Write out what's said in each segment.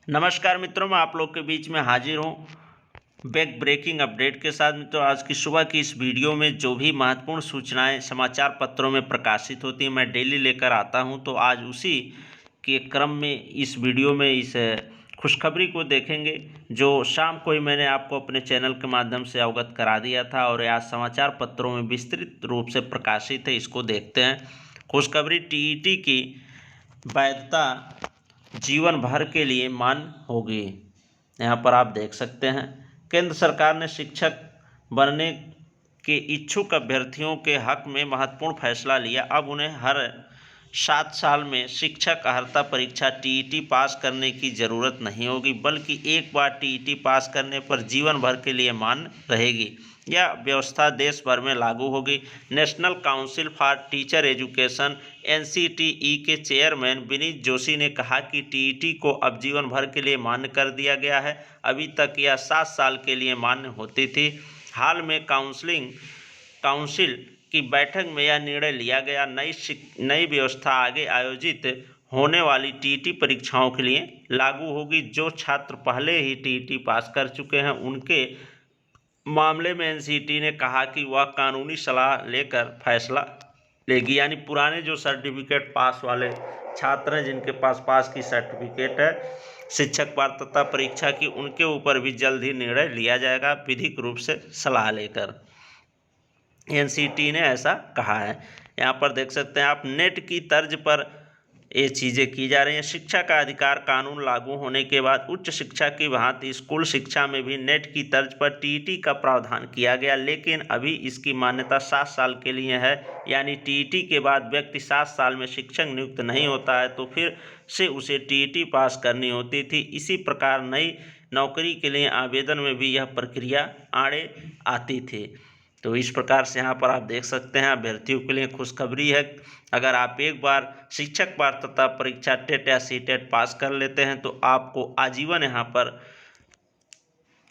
नमस्कार मित्रों, मैं आप लोग के बीच में हाजिर हूँ बैक ब्रेकिंग अपडेट के साथ। मित्रों, आज की सुबह की इस वीडियो में जो भी महत्वपूर्ण सूचनाएं समाचार पत्रों में प्रकाशित होती हैं मैं डेली लेकर आता हूं। तो आज उसी के क्रम में इस वीडियो में इस खुशखबरी को देखेंगे जो शाम को ही मैंने आपको अपने चैनल के माध्यम से अवगत करा दिया था और आज समाचार पत्रों में विस्तृत रूप से प्रकाशित है। इसको देखते हैं। खुशखबरी, टीईटी की वैधता जीवन भर के लिए मान्य होगी। यहाँ पर आप देख सकते हैं, केंद्र सरकार ने शिक्षक बनने के इच्छुक अभ्यर्थियों के हक में महत्वपूर्ण फैसला लिया। अब उन्हें हर 7 साल में शिक्षक अर्हता परीक्षा टीईटी पास करने की ज़रूरत नहीं होगी, बल्कि एक बार टीईटी पास करने पर जीवन भर के लिए मान्य रहेगी। यह व्यवस्था देश भर में लागू होगी। National council for teacher education NCTE के चेयरमैन विनीत जोशी ने कहा कि टीईटी को अब जीवन भर के लिए मान्य कर दिया गया है। अभी तक यह 7 साल के लिए मान्य होती थी। हाल में काउंसिल की बैठक में यह निर्णय लिया गया। नई व्यवस्था आगे आयोजित होने वाली टीईटी परीक्षाओं के लिए लागू होगी। जो छात्र पहले ही टीईटी पास कर चुके हैं उनके मामले में एनसीटी ने कहा कि वह कानूनी सलाह लेकर फैसला लेगी। यानी पुराने जो सर्टिफिकेट पास वाले छात्र हैं, जिनके पास पास की सर्टिफिकेट है शिक्षक पात्रता परीक्षा की, उनके ऊपर भी जल्द ही निर्णय लिया जाएगा विधिक रूप से सलाह लेकर। एनसीटी ने ऐसा कहा है। यहाँ पर देख सकते हैं आप, नेट की तर्ज पर ये चीज़ें की जा रही हैं। शिक्षा का अधिकार कानून लागू होने के बाद उच्च शिक्षा की भांति स्कूल शिक्षा में भी नेट की तर्ज पर टीईटी का प्रावधान किया गया, लेकिन अभी इसकी मान्यता 7 साल के लिए है। यानी टीईटी के बाद व्यक्ति 7 साल में शिक्षक नियुक्त नहीं होता है तो फिर से उसे टीईटी पास करनी होती थी। इसी प्रकार नई नौकरी के लिए आवेदन में भी यह प्रक्रिया आड़े आती थी। तो इस प्रकार से यहाँ पर आप देख सकते हैं, अभ्यर्थियों के लिए खुशखबरी है। अगर आप एक बार शिक्षक पात्रता परीक्षा टेट या सीटेट पास कर लेते हैं तो आपको आजीवन यहाँ पर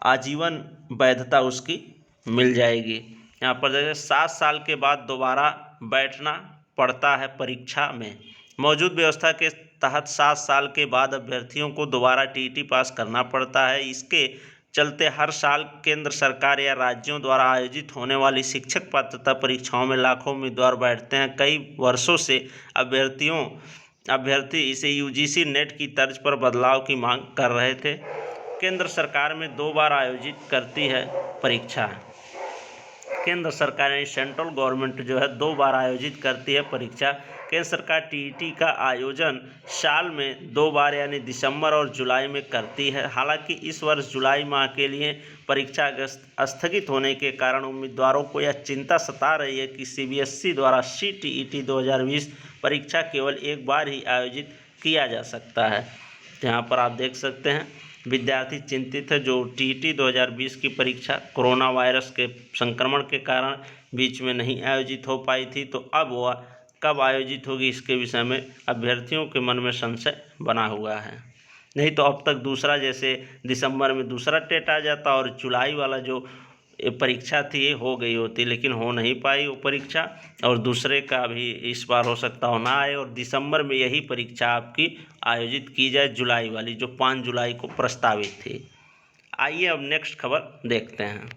आजीवन वैधता उसकी मिल जाएगी। यहाँ पर देखिए, 7 साल के बाद दोबारा बैठना पड़ता है परीक्षा में। मौजूद व्यवस्था के तहत 7 साल के बाद अभ्यर्थियों को दोबारा टीईटी पास करना पड़ता है। इसके चलते हर साल केंद्र सरकार या राज्यों द्वारा आयोजित होने वाली शिक्षक पात्रता परीक्षाओं में लाखों उम्मीदवार बैठते हैं। कई वर्षों से अभ्यर्थी इसे यूजीसी नेट की तर्ज पर बदलाव की मांग कर रहे थे। केंद्र सरकार में 2 बार आयोजित करती है परीक्षा। केंद्र सरकार यानी सेंट्रल गवर्नमेंट जो है 2 बार आयोजित करती है परीक्षा। केंद्र सरकार टीईटी का आयोजन साल में 2 बार यानी दिसंबर और जुलाई में करती है। हालांकि इस वर्ष जुलाई माह के लिए परीक्षा स्थगित होने के कारण उम्मीदवारों को यह चिंता सता रही है कि सीबीएसई द्वारा सीटीईटी 2020 परीक्षा केवल एक बार ही आयोजित किया जा सकता है। यहाँ पर आप देख सकते हैं, विद्यार्थी चिंतित है। जो टीईटी 2020 की परीक्षा कोरोना वायरस के संक्रमण के कारण बीच में नहीं आयोजित हो पाई थी, तो अब वह कब आयोजित होगी इसके विषय में अभ्यर्थियों के मन में संशय बना हुआ है। नहीं तो अब तक दूसरा, जैसे दिसंबर में दूसरा टेट आ जाता और जुलाई वाला जो परीक्षा थी ये हो गई होती, लेकिन हो नहीं पाई वो परीक्षा, और दूसरे का भी इस बार हो सकता हो ना आए और दिसंबर में यही परीक्षा आपकी आयोजित की जाए, जुलाई वाली जो 5 जुलाई को प्रस्तावित थी। आइए अब नेक्स्ट खबर देखते हैं।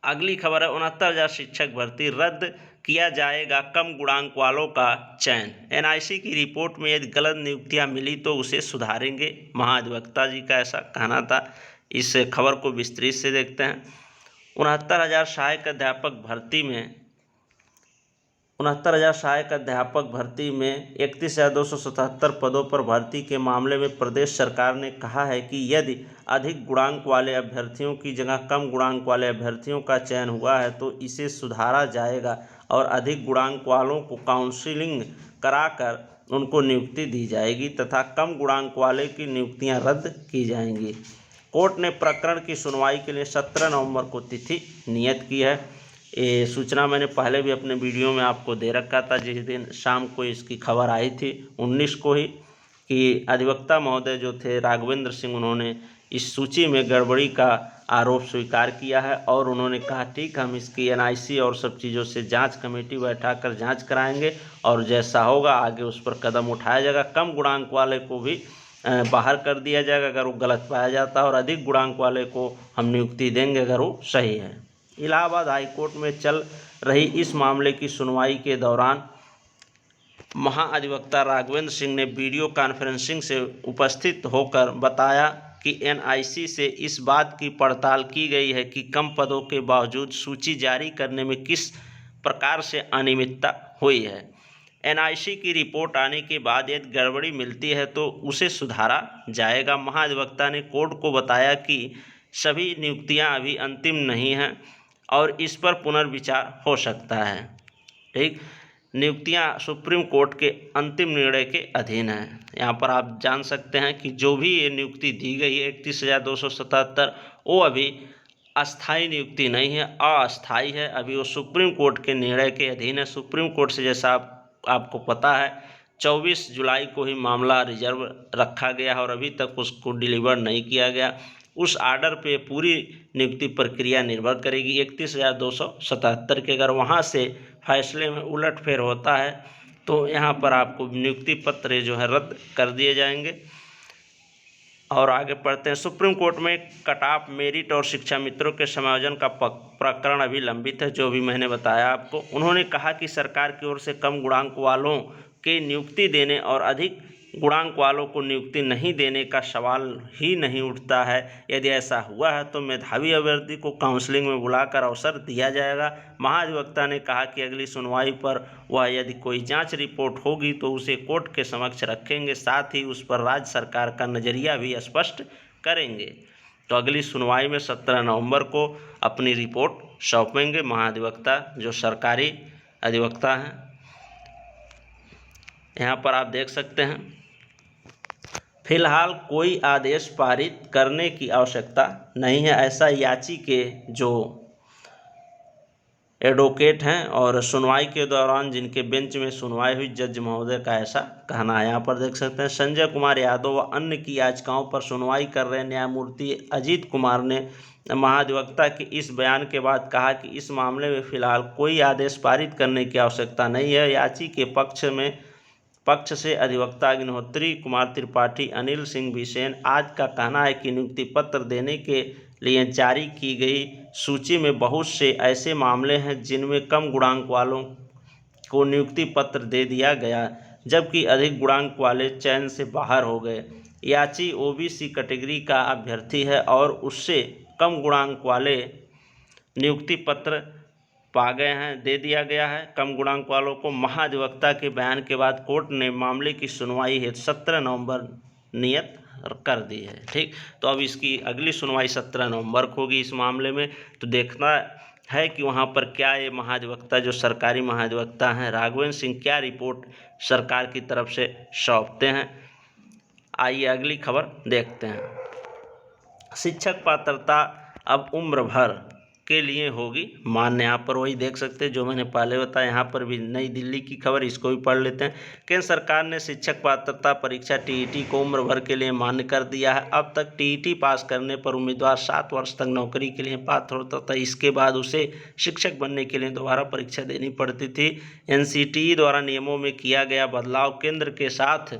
अगली खबर है, 69,000 शिक्षक भर्ती रद्द किया जाएगा, कम गुणांक वालों का चयन। एनआईसी की रिपोर्ट में यदि गलत नियुक्तियां मिली तो उसे सुधारेंगे, महाधिवक्ता जी का ऐसा कहना था। इस खबर को विस्तृत से देखते हैं। 69,000 सहायक अध्यापक भर्ती में 31,277 पदों पर भर्ती के मामले में प्रदेश सरकार ने कहा है कि यदि अधिक गुणांक वाले अभ्यर्थियों की जगह कम गुणांक वाले अभ्यर्थियों का चयन हुआ है तो इसे सुधारा जाएगा और अधिक गुणांक वालों को काउंसलिंग कराकर उनको नियुक्ति दी जाएगी तथा कम गुणांक वाले की नियुक्तियां रद्द की जाएंगी। कोर्ट ने प्रकरण की सुनवाई के लिए 17 नवंबर को तिथि नियत की है। ये सूचना मैंने पहले भी अपने वीडियो में आपको दे रखा था, जिस दिन शाम को इसकी खबर आई थी 19 को ही, कि अधिवक्ता महोदय जो थे राघवेंद्र सिंह, उन्होंने इस सूची में गड़बड़ी का आरोप स्वीकार किया है और उन्होंने कहा ठीक, हम इसकी एनआईसी और सब चीज़ों से जांच कमेटी बैठाकर जांच कराएंगे और जैसा होगा आगे उस पर कदम उठाया जाएगा। कम गुणांक वाले को भी बाहर कर दिया जाएगा अगर वो गलत पाया जाता है और अधिक गुणांक वाले को हम नियुक्ति देंगे अगर वो सही है। इलाहाबाद हाईकोर्ट में चल रही इस मामले की सुनवाई के दौरान महाअधिवक्ता राघवेंद्र सिंह ने वीडियो कॉन्फ्रेंसिंग से उपस्थित होकर बताया कि एनआईसी से इस बात की पड़ताल की गई है कि कम पदों के बावजूद सूची जारी करने में किस प्रकार से अनियमितता हुई है। एनआईसी की रिपोर्ट आने के बाद यदि गड़बड़ी मिलती है तो उसे सुधारा जाएगा। महाधिवक्ता ने कोर्ट को बताया कि सभी नियुक्तियां अभी अंतिम नहीं हैं और इस पर पुनर्विचार हो सकता है। ठीक, नियुक्तियां सुप्रीम कोर्ट के अंतिम निर्णय के अधीन हैं। यहाँ पर आप जान सकते हैं कि जो भी ये नियुक्ति दी गई है 31,277 वो अभी अस्थाई नियुक्ति नहीं है, अस्थाई है। अभी वो सुप्रीम कोर्ट के निर्णय के अधीन है। सुप्रीम कोर्ट से जैसा आपको पता है 24 जुलाई को ही मामला रिजर्व रखा गया है और अभी तक उसको डिलीवर नहीं किया गया। उस आर्डर पे पूरी नियुक्ति प्रक्रिया निर्भर करेगी। 31,277 के अगर वहाँ से फैसले में उलटफेर होता है तो यहाँ पर आपको नियुक्ति पत्र जो है रद्द कर दिए जाएंगे। और आगे पढ़ते हैं। सुप्रीम कोर्ट में कट ऑफ मेरिट और शिक्षा मित्रों के समायोजन का प्रकरण अभी लंबित है, जो भी मैंने बताया आपको। उन्होंने कहा कि सरकार की ओर से कम गुणांक वालों के नियुक्ति देने और अधिक गुणांक वालों को नियुक्ति नहीं देने का सवाल ही नहीं उठता है। यदि ऐसा हुआ है तो मेधावी अभ्यर्थी को काउंसलिंग में बुलाकर अवसर दिया जाएगा। महाधिवक्ता ने कहा कि अगली सुनवाई पर वह यदि कोई जांच रिपोर्ट होगी तो उसे कोर्ट के समक्ष रखेंगे, साथ ही उस पर राज्य सरकार का नज़रिया भी स्पष्ट करेंगे। तो अगली सुनवाई में 17 नवंबर को अपनी रिपोर्ट सौंपेंगे महाधिवक्ता, जो सरकारी अधिवक्ता हैं। यहाँ पर आप देख सकते हैं फिलहाल कोई आदेश पारित करने की आवश्यकता नहीं है, ऐसा याची के जो एडवोकेट हैं और सुनवाई के दौरान जिनके बेंच में सुनवाई हुई जज महोदय का ऐसा कहना है। यहाँ पर देख सकते हैं संजय कुमार यादव व अन्य की याचिकाओं पर सुनवाई कर रहे न्यायमूर्ति अजीत कुमार ने महाधिवक्ता के इस बयान के बाद कहा कि इस मामले में फिलहाल कोई आदेश पारित करने की आवश्यकता नहीं है। याची के पक्ष से अधिवक्ता अग्निहोत्री, कुमार त्रिपाठी, अनिल सिंह बिसेन आज का कहना है कि नियुक्ति पत्र देने के लिए जारी की गई सूची में बहुत से ऐसे मामले हैं जिनमें कम गुणांक वालों को नियुक्ति पत्र दे दिया गया, जबकि अधिक गुणांक वाले चयन से बाहर हो गए। याची ओबीसी कैटेगरी का अभ्यर्थी है और उससे कम गुणांक वाले नियुक्ति पत्र पा गए हैं, दे दिया गया है कम गुणांक वालों को। महाधिवक्ता के बयान के बाद कोर्ट ने मामले की सुनवाई हेतु 17 नवंबर नियत कर दी है। ठीक, तो अब इसकी अगली सुनवाई 17 नवंबर को होगी इस मामले में। तो देखना है कि वहाँ पर क्या ये महाधिवक्ता जो सरकारी महाधिवक्ता हैं राघवेंद्र सिंह क्या रिपोर्ट सरकार की तरफ से सौंपते हैं। आइए अगली खबर देखते हैं। शिक्षक पात्रता अब उम्र भर के लिए होगी मान्य। यहाँ पर वही देख सकते हैं जो मैंने पहले बताया। यहाँ पर भी नई दिल्ली की खबर, इसको भी पढ़ लेते हैं। केंद्र सरकार ने शिक्षक पात्रता परीक्षा टीईटी को उम्र भर के लिए मान्य कर दिया है। अब तक टीईटी पास करने पर उम्मीदवार 7 वर्ष तक नौकरी के लिए पात्र होता था। इसके बाद उसे शिक्षक बनने के लिए दोबारा परीक्षा देनी पड़ती थी। एनसीटीई द्वारा नियमों में किया गया बदलाव केंद्र के साथ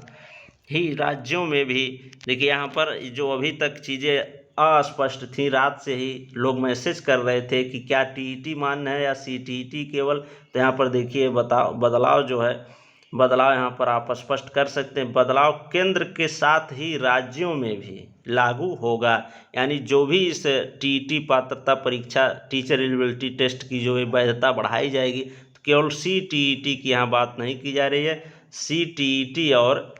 ही राज्यों में भी, देखिए यहाँ पर जो अभी तक चीज़ें अस्पष्ट थी, रात से ही लोग मैसेज कर रहे थे कि क्या टीईटी मान्य है या सीटीईटी केवल। तो यहाँ पर देखिए बदलाव जो है, बदलाव यहाँ पर आप स्पष्ट कर सकते हैं। बदलाव केंद्र के साथ ही राज्यों में भी लागू होगा, यानी जो भी इस टीईटी पात्रता परीक्षा टीचर एलिजिबिलिटी टेस्ट की जो वैधता बढ़ाई जाएगी, तो केवल सीटीईटी की यहाँ बात नहीं की जा रही है, सीटीईटी और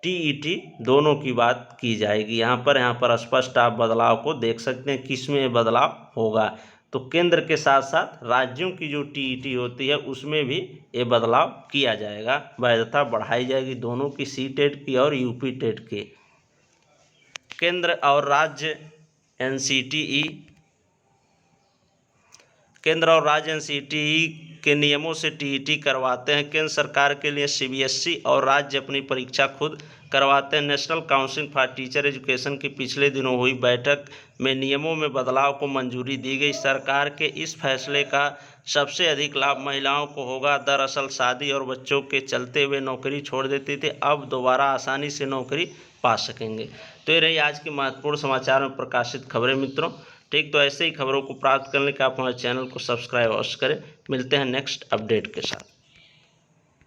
टीईटी दोनों की बात की जाएगी। यहाँ पर स्पष्ट आप बदलाव को देख सकते हैं किस में बदलाव होगा। तो केंद्र के साथ साथ राज्यों की जो टीईटी होती है उसमें भी ये बदलाव किया जाएगा, वैधता बढ़ाई जाएगी दोनों की, सी टेट की और यूपी टेट की। केंद्र और राज्य एनसीटीई के नियमों से टीईटी करवाते हैं। केंद्र सरकार के लिए सीबीएसई और राज्य अपनी परीक्षा खुद करवाते हैं। National council for teacher education की पिछले दिनों हुई बैठक में नियमों में बदलाव को मंजूरी दी गई। सरकार के इस फैसले का सबसे अधिक लाभ महिलाओं को होगा। दरअसल शादी और बच्चों के चलते वे नौकरी छोड़ देते थे, अब दोबारा आसानी से नौकरी पा सकेंगे। तो ये रही आज की महत्वपूर्ण समाचार में प्रकाशित खबरें मित्रों। ठीक, तो ऐसे ही खबरों को प्राप्त करने के आप हमारे चैनल को सब्सक्राइब अवश्य करें। मिलते हैं नेक्स्ट अपडेट के साथ।